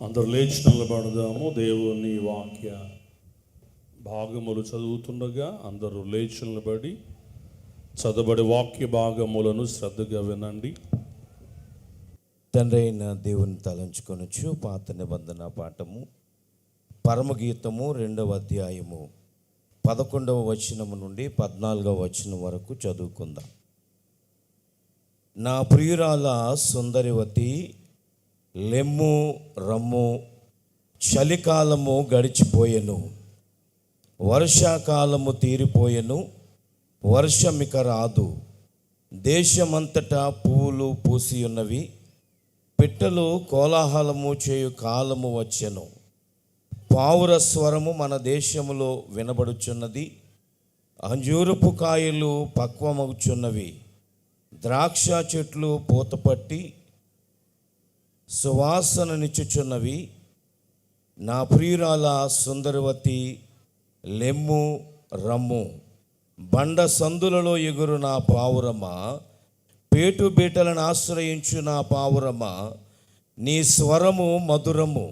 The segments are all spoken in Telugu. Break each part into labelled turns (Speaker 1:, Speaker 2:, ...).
Speaker 1: అందరూ లేచి నిలబడదాము. దేవుని వాక్య భాగములు చదువుతుండగా అందరూ లేచి నిలబడి చదవబడి వాక్య భాగములను శ్రద్ధగా వినండి.
Speaker 2: తండ్రి అయిన దేవుని తలంచుకొనొచ్చు. పాత నిబంధన పాఠము పరమగీతము 2వ అధ్యాయము 11వ వచనము నుండి 14వ వచనం వరకు చదువుకుందాం. నా ప్రియురాల సుందరివతి, లెమ్ము రమ్ము, చలికాలము గడిచిపోయెను, వర్షాకాలము తీరిపోయెను, వర్షమిక రాదు. దేశమంతటా పువ్వులు పూసి ఉన్నవి, పిట్టలు కోలాహలము చేయు కాలము వచ్చెను. పావుర స్వరము మన దేశములో వినబడుచున్నది, అంజూరపు కాయలు పక్వమగుచున్నవి, ద్రాక్ష చెట్లు పూతపట్టి సువాసననిచ్చుచున్నవి. నా ప్రియురాల సుందరవతి, లెమ్ము రమ్ము, బండ సందులలో ఎగురు నా పావురమా, పేటు బీటలను ఆశ్రయించు నా పావురమా, నీ స్వరము మధురము,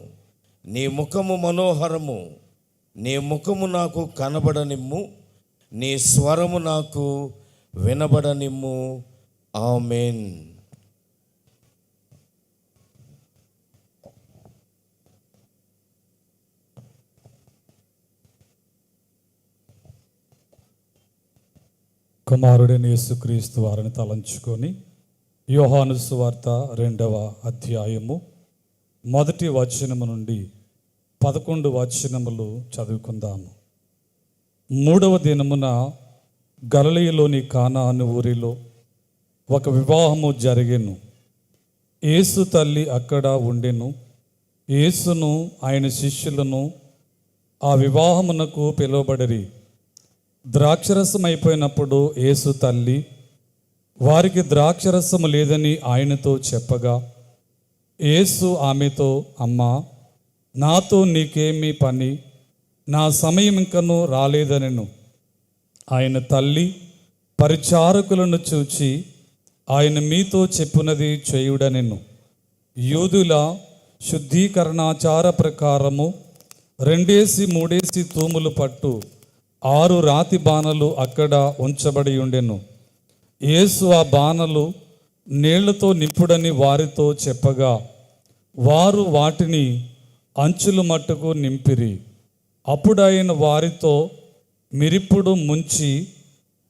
Speaker 2: నీ ముఖము మనోహరము, నీ ముఖము నాకు కనబడనిమ్ము, నీ స్వరము నాకు వినబడనిమ్ము. ఆమేన్.
Speaker 3: కుమారుడైన యేసుక్రీస్తు వారిని తలంచుకొని యోహాను సువార్త 2వ అధ్యాయము 1వ వచనము నుండి 11 వచనములు చదువుకుందాము. 3వ దినమున గలిలయలోని కానా అను ఊరిలో ఒక వివాహము జరిగెను. యేసు తల్లి అక్కడ ఉండెను. యేసును ఆయన శిష్యులను ఆ వివాహమునకు పిలువబడిరి. ద్రాక్షరసం అయిపోయినప్పుడు యేసు తల్లి వారికి ద్రాక్షరసము లేదని ఆయనతో చెప్పగా, యేసు ఆమెతో, అమ్మా, నాతో నీకేమీ పని, నా సమయం ఇంకనూ రాలేదనెను. ఆయన తల్లి పరిచారకులను చూచి, ఆయన మీతో చెప్పునది చేయుడనెను. యూదుల శుద్ధీకరణాచార ప్రకారము 2-3 తూములు పట్టు 6 రాతి బాణలు అక్కడ ఉంచబడి ఉండెను. యేసు ఆ బాణలు నీళ్లతో నింపుడని వారితో చెప్పగా, వారు వాటిని అంచుల మట్టుకు నింపిరి. అప్పుడు ఆయన వారితో, మిరిప్పుడు ముంచి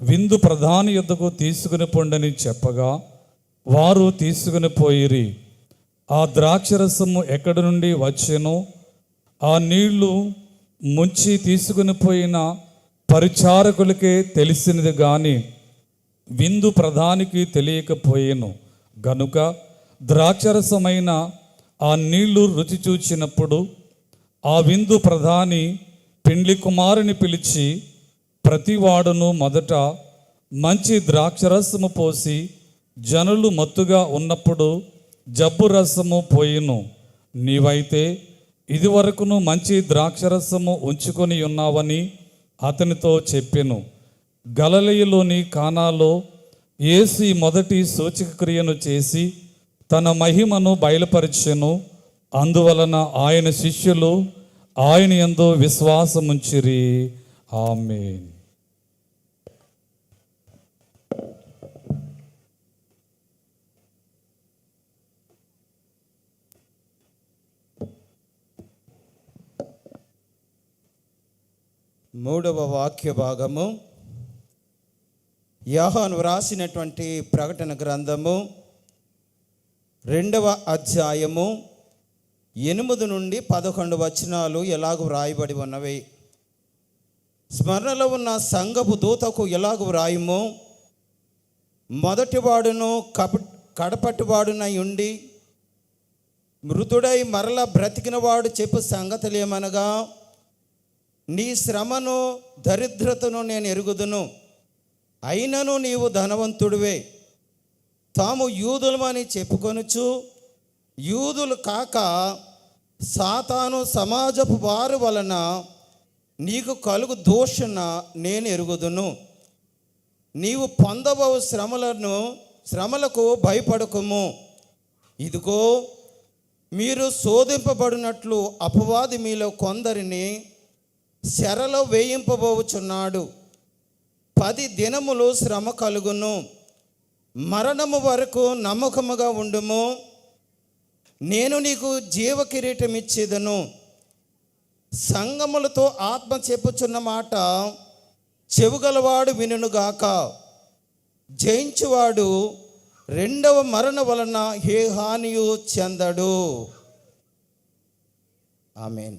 Speaker 3: విందు ప్రధాని యొద్దకు తీసుకుని పొండని చెప్పగా, వారు తీసుకుని పోయిరి. ఆ ద్రాక్షరసము ఎక్కడి నుండి వచ్చెనో ఆ నీళ్లు ముంచి తీసుకుని పోయిన పరిచారకులకే తెలిసినది గాని విందు ప్రధానికి తెలియకపోయేను. గనుక ద్రాక్షరసమైన ఆ నీళ్లు రుచి చూచినప్పుడు ఆ విందు ప్రధాని పెండ్లి కుమారుని పిలిచి, ప్రతివాడును మొదట మంచి ద్రాక్షరసము పోసి జనులు మత్తుగా ఉన్నప్పుడు జబ్బు రసము పోయిను. నీవైతే ఇదివరకును మంచి ద్రాక్షరసము ఉంచుకొని ఉన్నావని అతనితో చెప్పెను. గలిలయలోని కానాలో యేసు ఈ మొదటి సూచక క్రియను చేసి తన మహిమను బయలుపరిచెను. అందువలన ఆయన శిష్యులు ఆయన యందు విశ్వాసముంచిరి. ఆమేన్.
Speaker 4: మూడవ వాక్య భాగము యోహాను వ్రాసినటువంటి ప్రకటన గ్రంథము 2వ అధ్యాయము 8 నుండి 11 వచనాలు ఎలాగ వ్రాయబడి ఉన్నవి. స్మరణలో ఉన్న సంఘపు దూతకు ఎలాగ వ్రాయము, మొదటివాడును కడపటివాడునై ఉండి మృతుడై మరల బ్రతికినవాడు చెప్పు సంగతులేమనగా, నీ శ్రమను దరిద్రతను నేను ఎరుగుదును, అయినను నీవు ధనవంతుడివే. తాము యూదులమని చెప్పుకొనుచు యూదులు కాక సాతాను సమాజపు వారి వలన నీకు కలుగు దూషణ నేను ఎరుగుదును. నీవు పొందబోవు శ్రమలకు భయపడకుము. ఇదిగో మీరు శోధింపబడినట్లు అపవాది మీలో కొందరిని చెరలో వేయింపబోచున్నాడు. 10 దినములు శ్రమ కలుగును. మరణము వరకు నమ్మకముగా ఉండుము. నేను నీకు జీవ కిరీటం ఇచ్చేదను. సంగములతో ఆత్మ చెప్పుచున్న మాట చెవుగలవాడు వినుగాక. జయించువాడు రెండవ మరణ వలన ఏ హానియు చెందడు. ఆమేన్.